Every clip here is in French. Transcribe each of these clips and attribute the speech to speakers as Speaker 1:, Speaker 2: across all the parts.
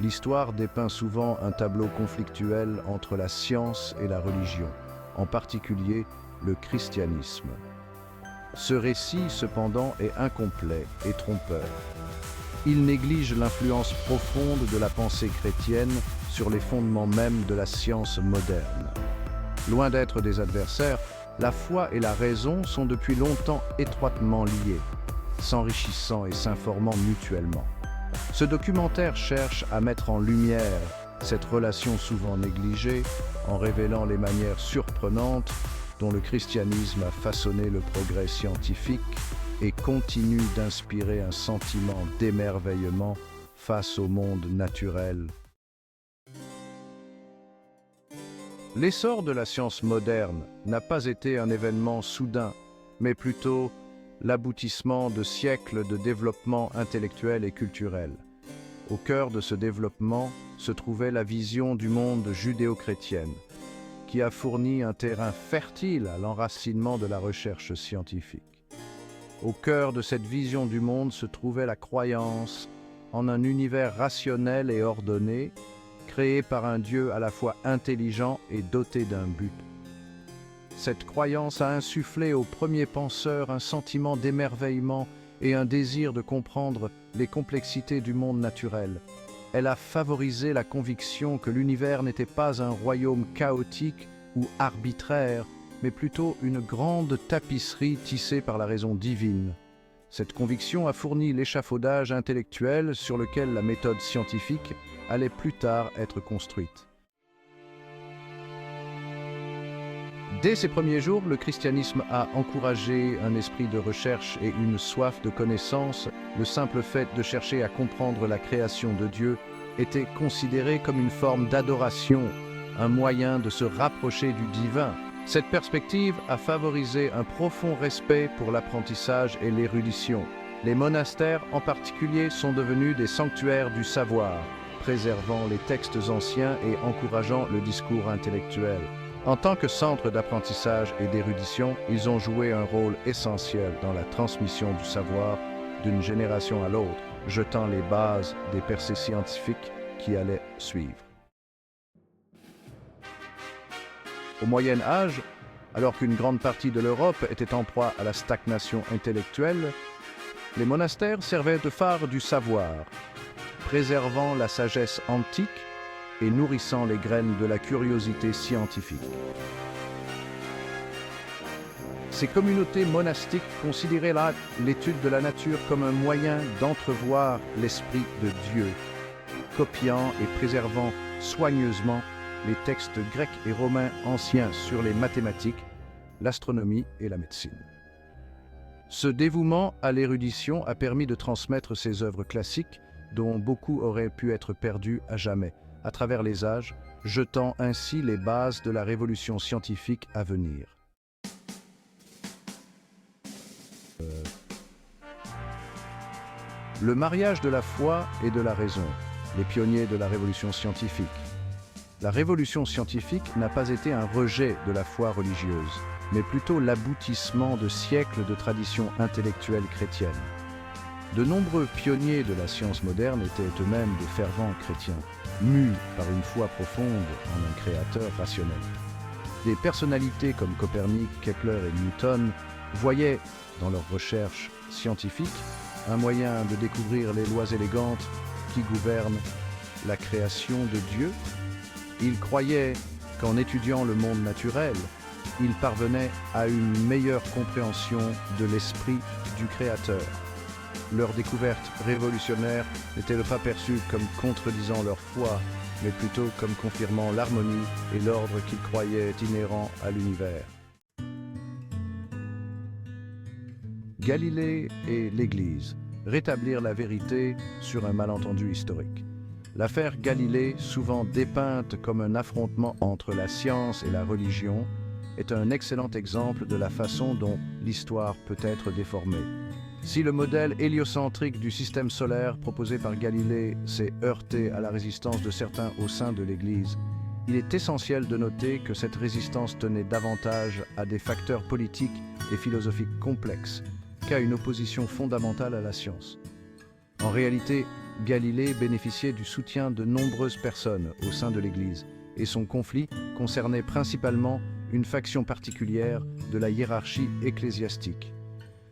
Speaker 1: l'histoire dépeint souvent un tableau conflictuel entre la science et la religion, en particulier le christianisme. Ce récit, cependant, est incomplet et trompeur. Il néglige l'influence profonde de la pensée chrétienne sur les fondements mêmes de la science moderne. Loin d'être des adversaires, la foi et la raison sont depuis longtemps étroitement liées, s'enrichissant et s'informant mutuellement. Ce documentaire cherche à mettre en lumière cette relation souvent négligée en révélant les manières surprenantes dont le christianisme a façonné le progrès scientifique et continue d'inspirer un sentiment d'émerveillement face au monde naturel. L'essor de la science moderne n'a pas été un événement soudain, mais plutôt l'aboutissement de siècles de développement intellectuel et culturel. Au cœur de ce développement se trouvait la vision du monde judéo-chrétienne, qui a fourni un terrain fertile à l'enracinement de la recherche scientifique. Au cœur de cette vision du monde se trouvait la croyance en un univers rationnel et ordonné, créé par un Dieu à la fois intelligent et doté d'un but. Cette croyance a insufflé aux premiers penseurs un sentiment d'émerveillement et un désir de comprendre les complexités du monde naturel. Elle a favorisé la conviction que l'univers n'était pas un royaume chaotique ou arbitraire, mais plutôt une grande tapisserie tissée par la raison divine. Cette conviction a fourni l'échafaudage intellectuel sur lequel la méthode scientifique allait plus tard être construite. Dès ses premiers jours, le christianisme a encouragé un esprit de recherche et une soif de connaissance. Le simple fait de chercher à comprendre la création de Dieu était considéré comme une forme d'adoration, un moyen de se rapprocher du divin. Cette perspective a favorisé un profond respect pour l'apprentissage et l'érudition. Les monastères en particulier sont devenus des sanctuaires du savoir, préservant les textes anciens et encourageant le discours intellectuel. En tant que centre d'apprentissage et d'érudition, ils ont joué un rôle essentiel dans la transmission du savoir d'une génération à l'autre, jetant les bases des percées scientifiques qui allaient suivre. Au Moyen Âge, alors qu'une grande partie de l'Europe était en proie à la stagnation intellectuelle, les monastères servaient de phare du savoir, préservant la sagesse antique et nourrissant les graines de la curiosité scientifique. Ces communautés monastiques considéraient l'étude de la nature comme un moyen d'entrevoir l'esprit de Dieu, copiant et préservant soigneusement les textes grecs et romains anciens sur les mathématiques, l'astronomie et la médecine. Ce dévouement à l'érudition a permis de transmettre ces œuvres classiques dont beaucoup auraient pu être perdus à jamais, à travers les âges, jetant ainsi les bases de la révolution scientifique à venir. Le mariage de la foi et de la raison, les pionniers de la révolution scientifique. La révolution scientifique n'a pas été un rejet de la foi religieuse, mais plutôt l'aboutissement de siècles de tradition intellectuelle chrétienne. De nombreux pionniers de la science moderne étaient eux-mêmes des fervents chrétiens, mus par une foi profonde en un créateur rationnel. Des personnalités comme Copernic, Kepler et Newton voyaient, dans leurs recherches scientifiques, un moyen de découvrir les lois élégantes qui gouvernent la création de Dieu. Ils croyaient qu'en étudiant le monde naturel, ils parvenaient à une meilleure compréhension de l'esprit du Créateur. Leur découverte révolutionnaire n'était pas perçue comme contredisant leur foi, mais plutôt comme confirmant l'harmonie et l'ordre qu'ils croyaient inhérents à l'univers. Galilée et l'Église, rétablir la vérité sur un malentendu historique. L'affaire Galilée, souvent dépeinte comme un affrontement entre la science et la religion, est un excellent exemple de la façon dont l'histoire peut être déformée. Si le modèle héliocentrique du système solaire proposé par Galilée s'est heurté à la résistance de certains au sein de l'Église, il est essentiel de noter que cette résistance tenait davantage à des facteurs politiques et philosophiques complexes qu'à une opposition fondamentale à la science. En réalité, Galilée bénéficiait du soutien de nombreuses personnes au sein de l'Église, et son conflit concernait principalement une faction particulière de la hiérarchie ecclésiastique.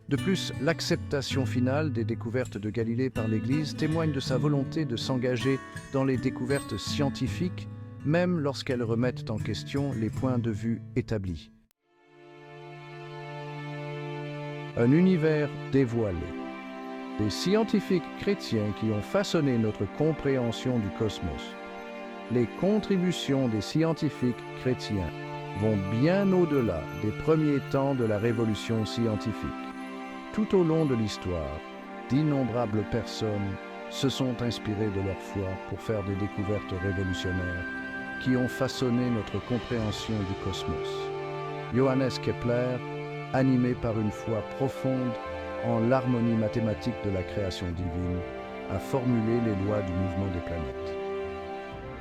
Speaker 1: De plus, l'acceptation finale des découvertes de Galilée par l'Église témoigne de sa volonté de s'engager dans les découvertes scientifiques, même lorsqu'elles remettent en question les points de vue établis. Un univers dévoilé. Des scientifiques chrétiens qui ont façonné notre compréhension du cosmos. Les contributions des scientifiques chrétiens vont bien au-delà des premiers temps de la révolution scientifique. Tout au long de l'histoire, d'innombrables personnes se sont inspirées de leur foi pour faire des découvertes révolutionnaires qui ont façonné notre compréhension du cosmos. Johannes Kepler, animé par une foi profonde en l'harmonie mathématique de la création divine, a formulé les lois du mouvement des planètes.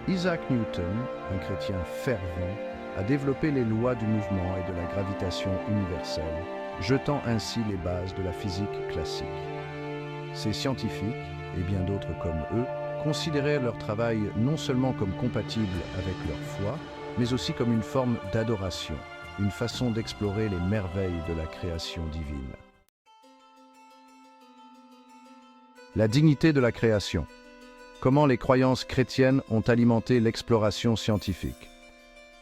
Speaker 1: Isaac Newton, un chrétien fervent, a développé les lois du mouvement et de la gravitation universelle, jetant ainsi les bases de la physique classique. Ces scientifiques, et bien d'autres comme eux, considéraient leur travail non seulement comme compatible avec leur foi, mais aussi comme une forme d'adoration, une façon d'explorer les merveilles de la création divine. La dignité de la création. Comment les croyances chrétiennes ont alimenté l'exploration scientifique.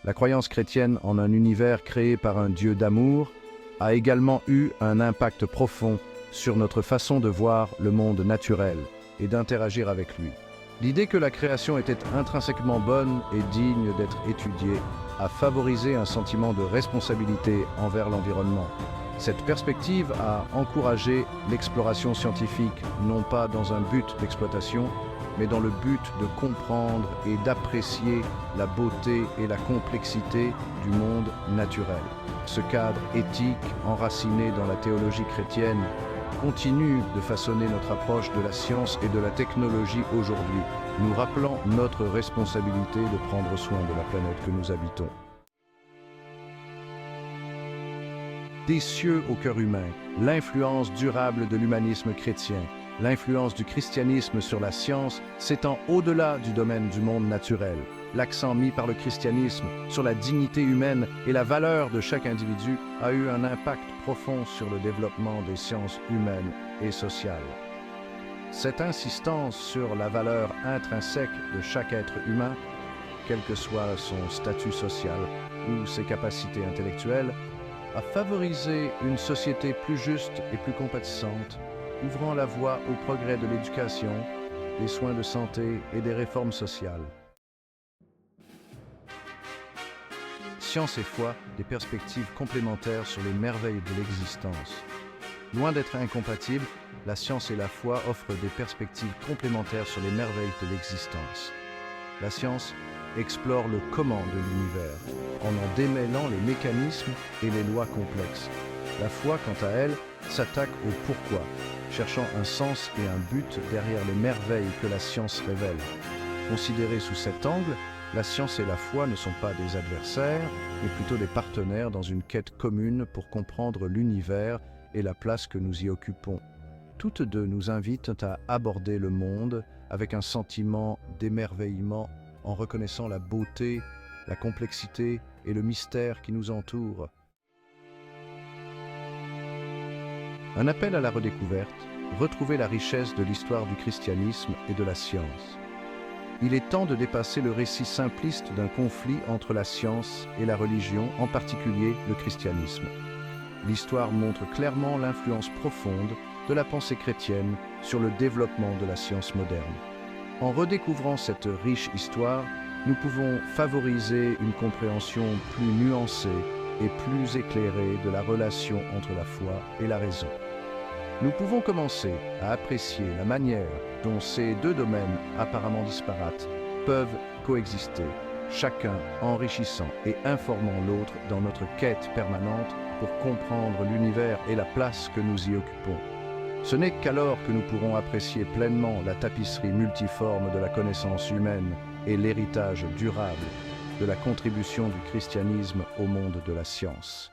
Speaker 1: La croyance chrétienne en un univers créé par un Dieu d'amour a également eu un impact profond sur notre façon de voir le monde naturel et d'interagir avec lui. L'idée que la création était intrinsèquement bonne et digne d'être étudiée a favorisé un sentiment de responsabilité envers l'environnement. Cette perspective a encouragé l'exploration scientifique, non pas dans un but d'exploitation, mais dans le but de comprendre et d'apprécier la beauté et la complexité du monde naturel. Ce cadre éthique, enraciné dans la théologie chrétienne, continue de façonner notre approche de la science et de la technologie aujourd'hui, nous rappelant notre responsabilité de prendre soin de la planète que nous habitons. Des cieux au cœur humain, l'influence durable de l'humanisme chrétien. L'influence du christianisme sur la science s'étend au-delà du domaine du monde naturel. L'accent mis par le christianisme sur la dignité humaine et la valeur de chaque individu a eu un impact profond sur le développement des sciences humaines et sociales. Cette insistance sur la valeur intrinsèque de chaque être humain, quel que soit son statut social ou ses capacités intellectuelles, a favorisé une société plus juste et plus compatissante, ouvrant la voie au progrès de l'éducation, des soins de santé et des réformes sociales. Science et foi, des perspectives complémentaires sur les merveilles de l'existence. Loin d'être incompatibles, la science et la foi offrent des perspectives complémentaires sur les merveilles de l'existence. La science explore le comment de l'univers, en démêlant les mécanismes et les lois complexes. La foi, quant à elle, s'attaque au pourquoi, cherchant un sens et un but derrière les merveilles que la science révèle. Considérées sous cet angle, la science et la foi ne sont pas des adversaires, mais plutôt des partenaires dans une quête commune pour comprendre l'univers et la place que nous y occupons. Toutes deux nous invitent à aborder le monde avec un sentiment d'émerveillement en reconnaissant la beauté, la complexité et le mystère qui nous entourent. Un appel à la redécouverte, retrouver la richesse de l'histoire du christianisme et de la science. Il est temps de dépasser le récit simpliste d'un conflit entre la science et la religion, en particulier le christianisme. L'histoire montre clairement l'influence profonde de la pensée chrétienne sur le développement de la science moderne. En redécouvrant cette riche histoire, nous pouvons favoriser une compréhension plus nuancée et plus éclairée de la relation entre la foi et la raison. Nous pouvons commencer à apprécier la manière dont ces deux domaines apparemment disparates peuvent coexister, chacun enrichissant et informant l'autre dans notre quête permanente pour comprendre l'univers et la place que nous y occupons. Ce n'est qu'alors que nous pourrons apprécier pleinement la tapisserie multiforme de la connaissance humaine et l'héritage durable de la contribution du christianisme au monde de la science.